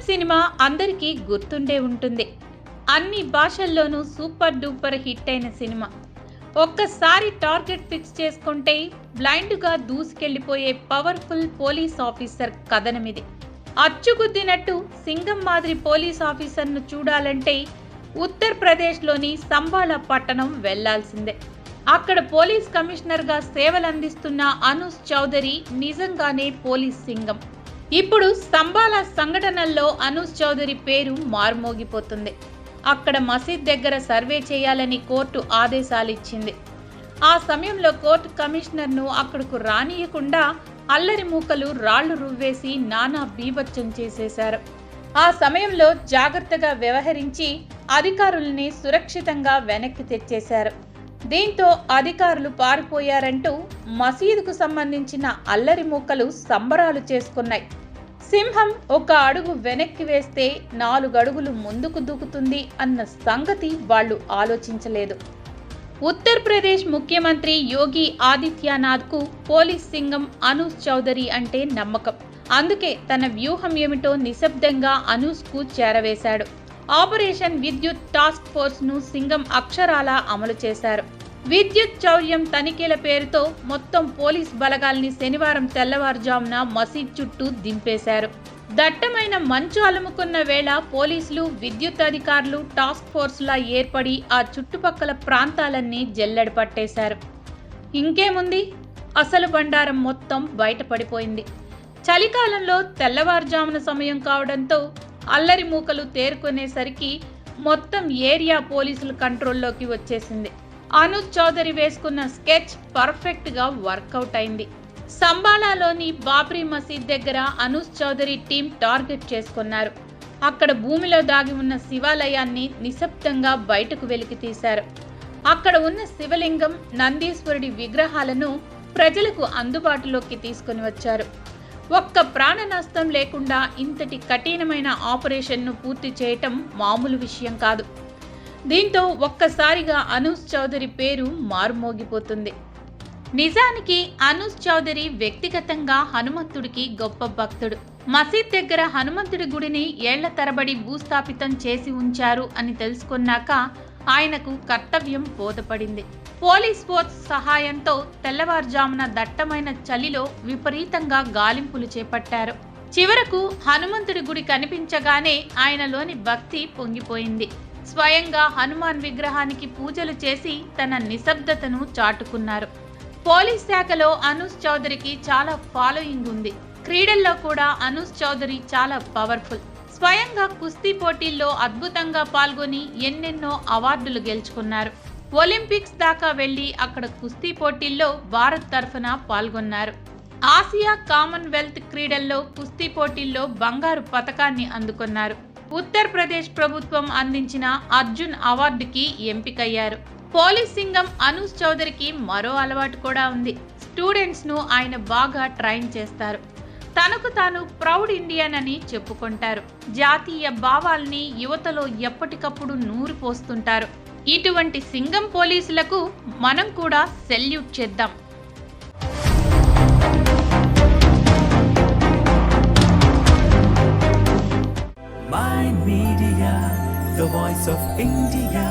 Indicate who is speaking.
Speaker 1: Cinema అందరికీ గుర్తుండే ఉంటుంది. అన్ని భాషల్లోనూ సూపర్ డూపర్ హిట్ అయిన సినిమా. ఒక్కసారి టార్గెట్ ఫిక్స్ చేసుకుంటే బ్లైండ్గా దూసుకెళ్లిపోయే పవర్ఫుల్ పోలీస్ ఆఫీసర్ కథనమిది. అచ్చుగుద్దినట్టు సింగం మాదిరి పోలీస్ ఆఫీసర్ను చూడాలంటే ఉత్తరప్రదేశ్లోని సంబాలా పట్టణం వెళ్లాల్సిందే. అక్కడ పోలీస్ కమిషనర్గా సేవలందిస్తున్న అనూస్ చౌదరి నిజంగానే పోలీస్ సింగం. ఇప్పుడు సంబాలా సంఘటనల్లో అనూస్ చౌదరి పేరు మారుమోగిపోతుంది. అక్కడ మసీద్ దగ్గర సర్వే చేయాలని కోర్టు ఆదేశాలిచ్చింది. ఆ సమయంలో కోర్టు కమిషనర్ను అక్కడకు రానియకుండా అల్లరి మూకలు రాళ్లు రువ్వేసి నానా బీభత్సం చేసేశారు. ఆ సమయంలో జాగ్రత్తగా వ్యవహరించి అధికారుల్ని సురక్షితంగా వెనక్కి తెచ్చేశారు. దీంతో అధికారులు పారిపోయారంటూ మసీదుకు సంబంధించిన అల్లరి మూకలు సంబరాలు చేసుకున్నాయి. సింహం ఒక అడుగు వెనక్కి వేస్తే 4 అడుగులు ముందుకు దూకుతుంది అన్న సంగతి వాళ్ళు ఆలోచించలేదు. ఉత్తరప్రదేశ్ ముఖ్యమంత్రి యోగి ఆదిత్యనాథ్కు పోలీస్ సింగం అనూస్ చౌదరి అంటే నమ్మకం. అందుకే తన వ్యూహం ఏమిటో నిశ్శబ్దంగా అనూస్కు చేరవేశాడు. ఆపరేషన్ విద్యుత్ టాస్క్ ఫోర్స్ను సింగం అక్షరాలా అమలు చేశారు. విద్యుత్ చౌర్యం తనిఖీల పేరుతో మొత్తం పోలీస్ బలగాల్ని శనివారం తెల్లవారుజామున మసీద్ చుట్టూ దింపేశారు. దట్టమైన మంచు అలుముకున్న వేళ పోలీసులు, విద్యుత్ అధికారులు టాస్క్ ఫోర్స్లా ఏర్పడి ఆ చుట్టుపక్కల ప్రాంతాలన్నీ జల్లెడ పట్టేశారు. ఇంకేముంది, అసలు బండారం మొత్తం బయటపడిపోయింది. చలికాలంలో తెల్లవారుజామున సమయం కావడంతో అల్లరి మూకలు తేరుకునేసరికి మొత్తం ఏరియా పోలీసుల కంట్రోల్లోకి వచ్చేసింది. అనూస్ చౌదరి వేసుకున్న స్కెచ్ పర్ఫెక్ట్గా వర్కౌట్ అయింది. సంబాలాలోని బాబ్రీ మసీద్ దగ్గర అనూస్ చౌదరి టీం టార్గెట్ చేసుకున్నారు. అక్కడ భూమిలో దాగి ఉన్న శివాలయాన్ని నిశ్శబ్దంగా బయటకు వెలికి తీశారు. అక్కడ ఉన్న శివలింగం, నందీశ్వరుడి విగ్రహాలను ప్రజలకు అందుబాటులోకి తీసుకుని వచ్చారు. ఒక్క ప్రాణ నష్టం లేకుండా ఇంతటి కఠినమైన ఆపరేషన్ను పూర్తి చేయటం మామూలు విషయం కాదు. దీంతో ఒక్కసారిగా అనూస్ చౌదరి పేరు మారుమోగిపోతుంది. నిజానికి అనూస్ చౌదరి వ్యక్తిగతంగా హనుమంతుడికి గొప్ప భక్తుడు. మసీద్ దగ్గర హనుమంతుడి గుడిని ఏళ్ల తరబడి భూస్థాపితం చేసి ఉంచారు అని తెలుసుకున్నాక ఆయనకు కర్తవ్యం బోధపడింది. పోలీస్ ఫోర్స్ సహాయంతో తెల్లవారుజామున దట్టమైన చలిలో విపరీతంగా గాలింపులు చేపట్టారు. చివరకు హనుమంతుడి గుడి కనిపించగానే ఆయనలోని భక్తి పొంగిపోయింది. స్వయంగా హనుమాన్ విగ్రహానికి పూజలు చేసి తన నిశ్శబ్దతను చాటుకున్నారు. పోలీస్ శాఖలో అనూస్ చౌదరికి చాలా ఫాలోయింగ్ ఉంది. క్రీడల్లో కూడా అనూస్ చౌదరి చాలా పవర్ఫుల్. స్వయంగా కుస్తీ పోటీల్లో అద్భుతంగా పాల్గొని ఎన్నెన్నో అవార్డులు గెలుచుకున్నారు. ఒలింపిక్స్ దాకా వెళ్లి అక్కడ కుస్తీ పోటీల్లో భారత్ తరఫున పాల్గొన్నారు. ఆసియా కామన్వెల్త్ క్రీడల్లో కుస్తీ పోటీల్లో బంగారు పతకాన్ని అందుకున్నారు. ఉత్తరప్రదేశ్ ప్రభుత్వం అందించిన అర్జున్ అవార్డుకి ఎంపికయ్యారు. పోలీస్ సింగం అనూస్ చౌదరికి మరో అలవాటు కూడా ఉంది. స్టూడెంట్స్ ను ఆయన బాగా ట్రైన్ చేస్తారు. తనకు తాను ప్రౌడ్ ఇండియన్ అని చెప్పుకుంటారు. జాతీయ భావాల్ని యువతలో ఎప్పటికప్పుడు నూరు పోస్తుంటారు. ఇటువంటి సింగం పోలీసులకు మనం కూడా సెల్యూట్ చేద్దాం.
Speaker 2: Mind Media, the voice of India.